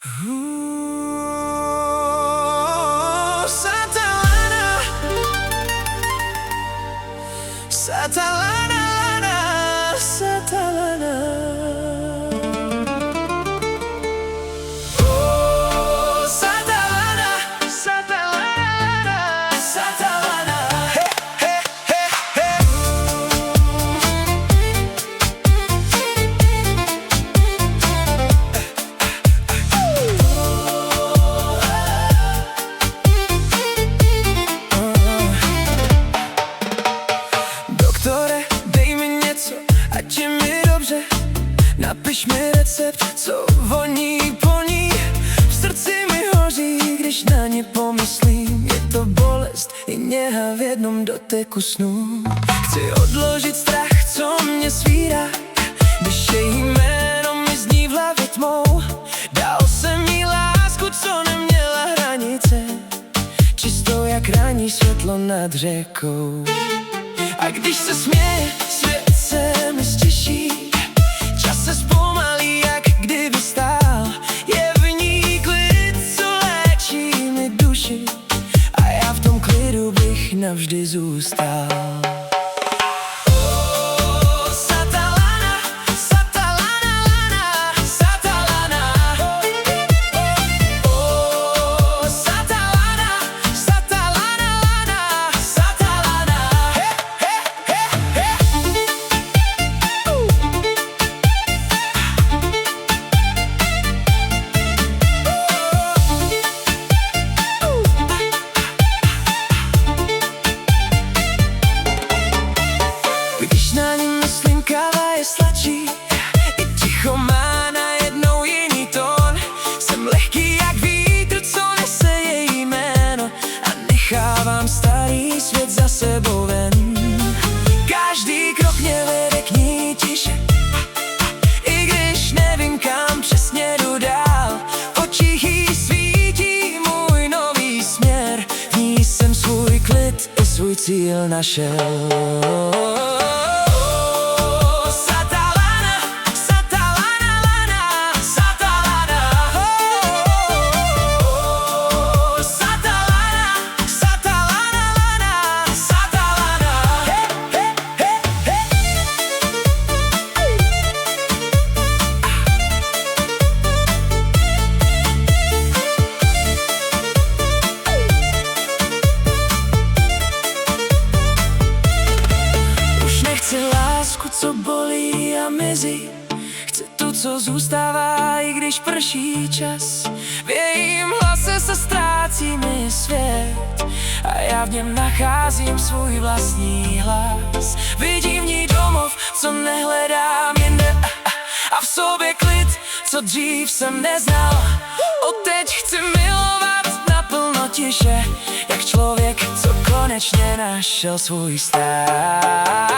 Santa Lana, Santa Lana, Santa Lana. Oh, Santa Lana, Santa Lana, Santa Lana. Hey, hey, hey, hey. Doktore, dej mi něco, ať je mi dobře. Napiš mi recept, co voní po ní. V srdci mi hoří, když na ně pomyslím. Je to bolest i něha v jednom doteku snů. Chci odložit strach, co mě svírá, když její jméno mi zní v hlavě tmou. Dal jsem jí lásku, co neměla hranice, čistou jak ranní světlo nad řekou. A když se směje, svět se mi stěší. Čas se zpomalí, jak kdyby stál. Je v ní klid, co léčí mi duši, a já v tom klidu bych navždy zůstal. Když na ní myslím, káva je sladší, i ticho má najednou jiný tón. Jsem lehký jak vítr, co nese její jméno, a nechávám starý svět za sebou ven. Každý krok mě vede k ní tiše, i když nevím, kam přesně jdu dál. V očích jí svítí můj nový směr, v ní jsem svůj klid i svůj cíl našel. Chci lásku, co bolí a mizí. Chci tu, co zůstává, i když prší čas. V jejím hlase se ztrácí mi svět, a já v něm nacházím svůj vlastní hlas. Vidím v ní domov, co nehledám jinde, a v sobě klid, co dřív jsem neznal. Odteď chci milovat naplno tiše, jak člověk, co konečně našel svůj stát.